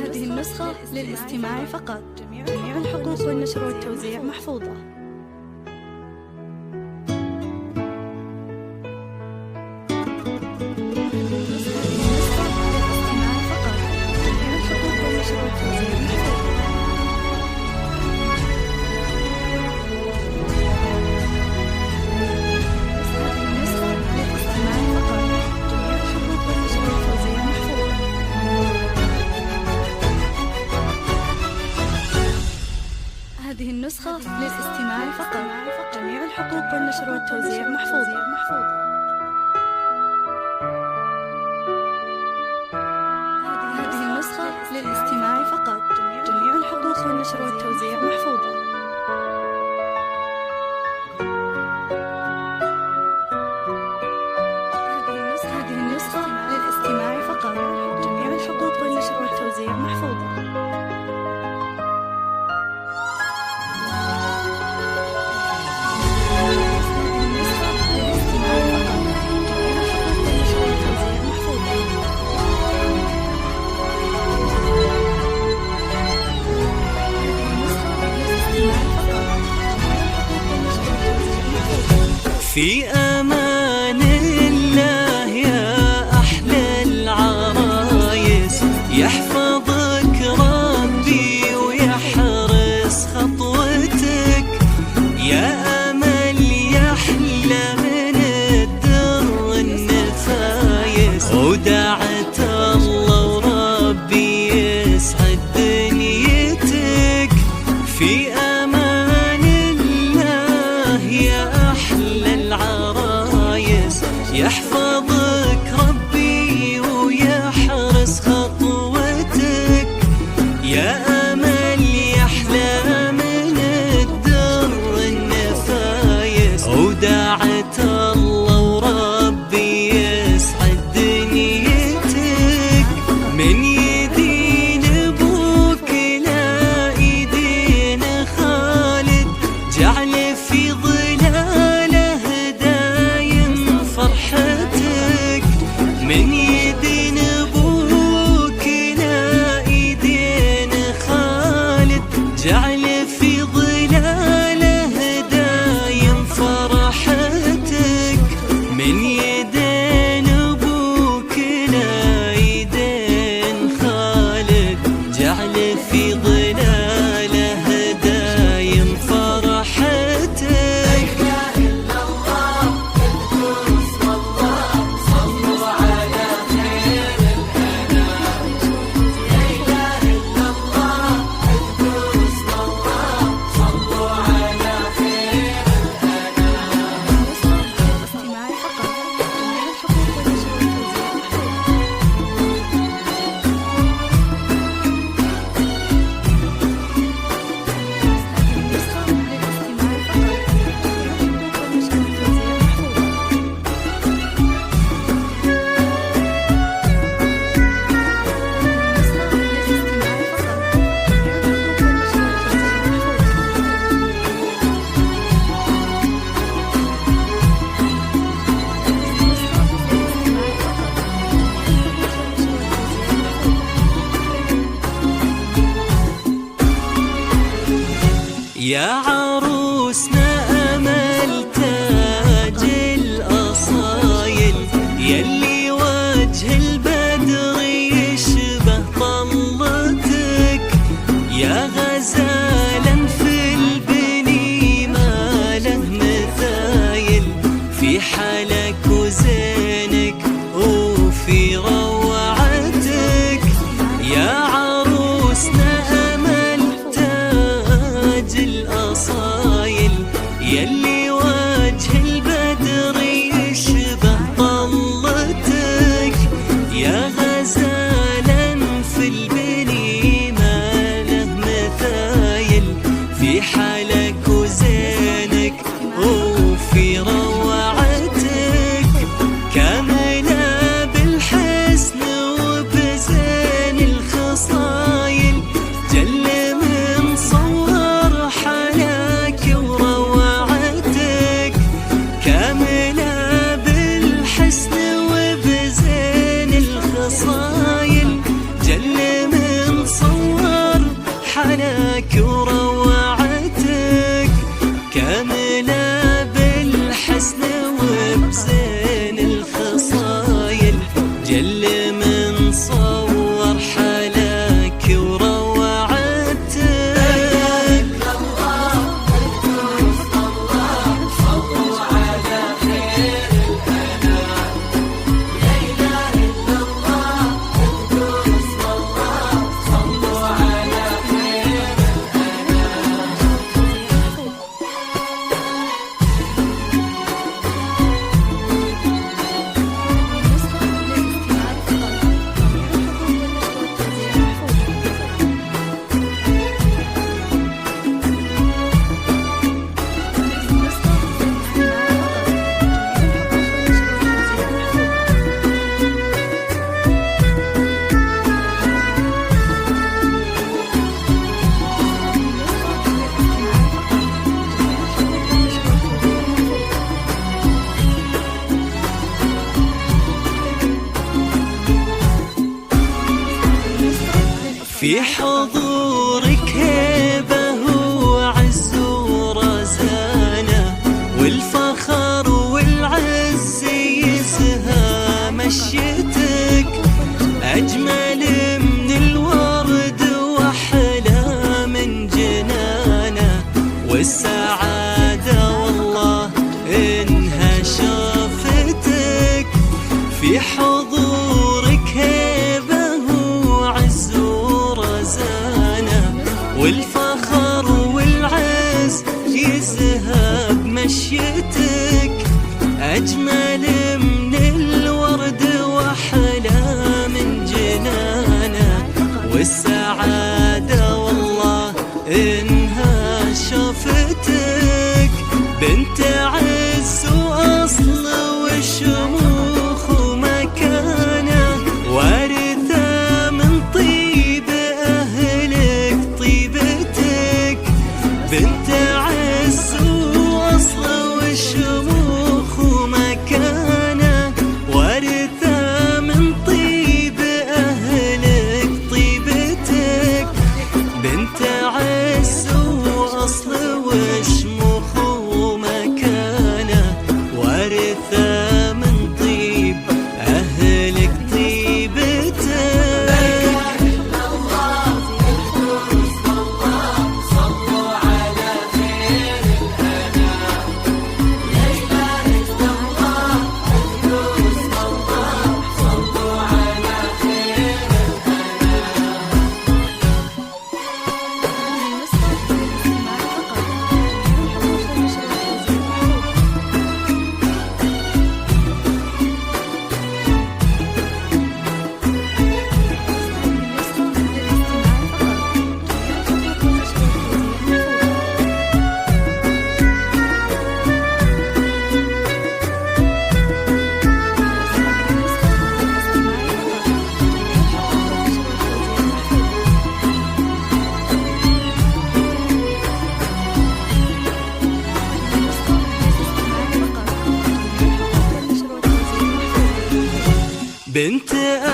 هذه النسخة للاستماع فقط. جميع الحقوق والنشر والتوزيع محفوظة. هذه النسخة للاستماع فقط. جميع الحقوق والنشر والتوزيع محفوظة. هذه النسخة للاستماع فقط. جميع الحقوق والنشر والتوزيع محفوظة. هذه النسخة للاستماع فقط. جميع الحقوق والنشر والتوزيع محفوظة. في أمان الله يا أحلى العرايس، يحفظك ربي ويحرس خطوتك، يا أمل يحلى من الدر النفايس، ودعت الله وربي يسعد دنيتك. في أمان الله يا أحلى العرايس، يحفظك ربي ويحرس خطوتك، يا أمل يحلى من الدر النفايس، ودعت الله وربي يسعد دنيتك. من يدين أبوك لا يدين خالد، جعل في ظلاله دايم فرحتك. من يدين أبوك لا يدين خالد، جعل في ظلاله دايم فرحتك. من يدين أبوك لا يدين خالد، جعل في ظلاله دايم فرحتك. يا عروسنا أمل تاج الأصايل، يلي وجه البدر يشبه طلتك، يا غزالا في البني ما له مثايل، في حالك وزينك وفي روعتك. يا عروسنا الأصايل، يلي وجه البدر يشبه طلتك، يا غزالا في البني ما له مثايل، في حالك وزينك وفي روعتك، كاملة بالحسن في حضورك هيبة وعز ورزانة، والفخر والعز يزهى مشيتك، أجمل من الورد وأحلى من جنانة، والسعادة والله إنها شافتك. في حضورك هيبة وعز ورزانة، والفخر والعز يزهى بمشيتك، أجمل من الورد وأحلى من جنانة، والسعادة والله إنها شافتك. بنت عز وأصل وشموخ ومكانة، وارثة من طيب أهلك طيبتك. بنت عز وأصل وشموخ ومكانة، وارثة من طيب أهلك طيبتك. بنت عز وأصل وشموخ ومكانة، وارثة من طيب أهلك طيبتك. بنت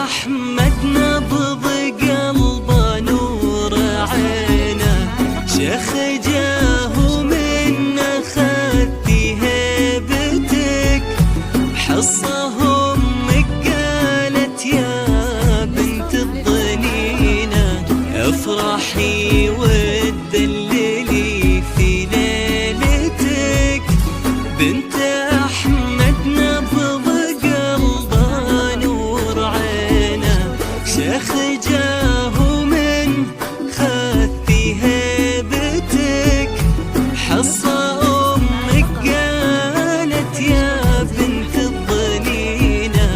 أحمد نبض قلبه نور عينه، شيخ جاه من خدي هيبتك. حصة أمك قالت يا بنت الضنينة، افرحي وتدللي في ليلتك. بنت أحمد نبض قلبه نور عينه، شيخ جاه من خدي هيبتك. حصة أمك قالت يا بنت الضنينة،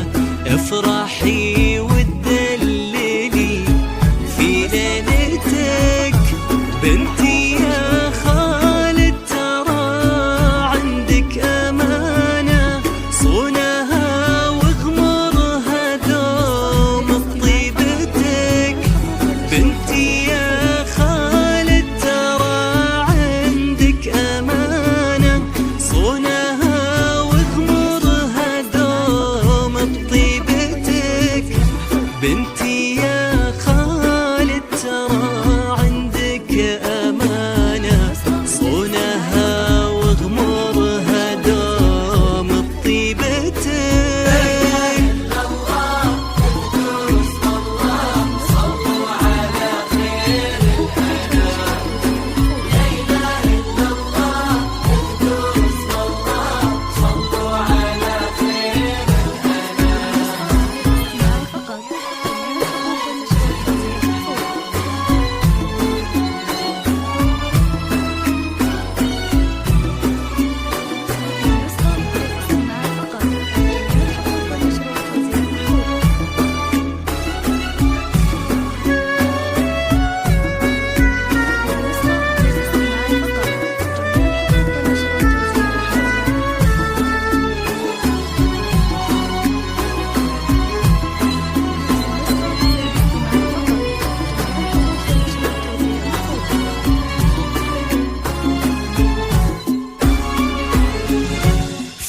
افرحي وتدللي في ليلتك. بنتي يا خالد ترى عندك أمانة، صونها وغمرها دوم بطيبتك. بنتي يا خالد ترى عندك أمانة، صونها وغمرها دوم بطيبتك. بنتي يا خالد ترى عندك أمانة، صونها وغمرها دوم بطيبتك.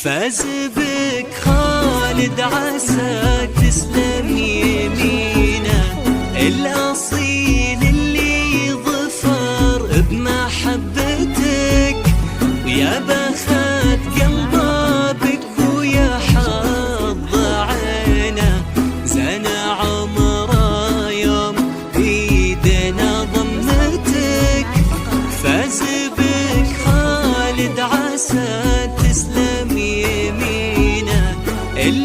فاز بك خالد عسى تسلم يمينه، الأصيل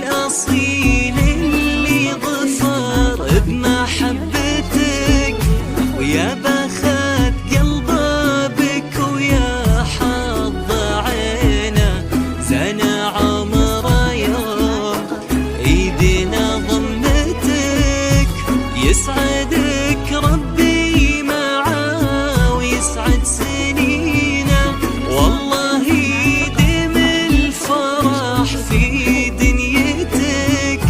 الأصيل اللي ظفر بمحبتك، ويا بخت قلبك ويا حظ عينه، زنا عمره يوم ايدينا ضمتك. يسعدك ربي معاه ويسعد سنينه، والله يديم الفرح في دنيتك.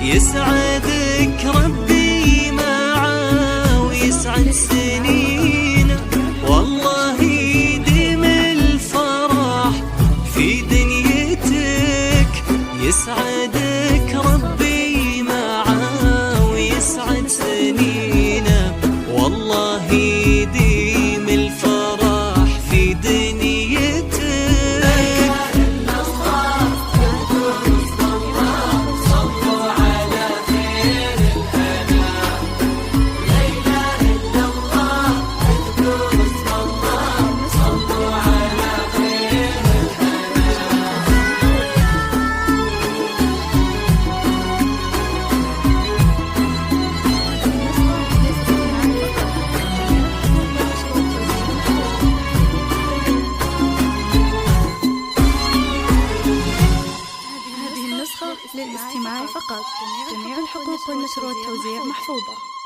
يسعدك ربي معاه ويسعد سنينه، والله يديم الفرح في دنيتك. يسعدك ربي معاه ويسعد سنينه، والله يديم الفرح في دنيتك. هذه النسخة للاستماع فقط. جميع الحقوق والنشر والتوزيع محفوظة.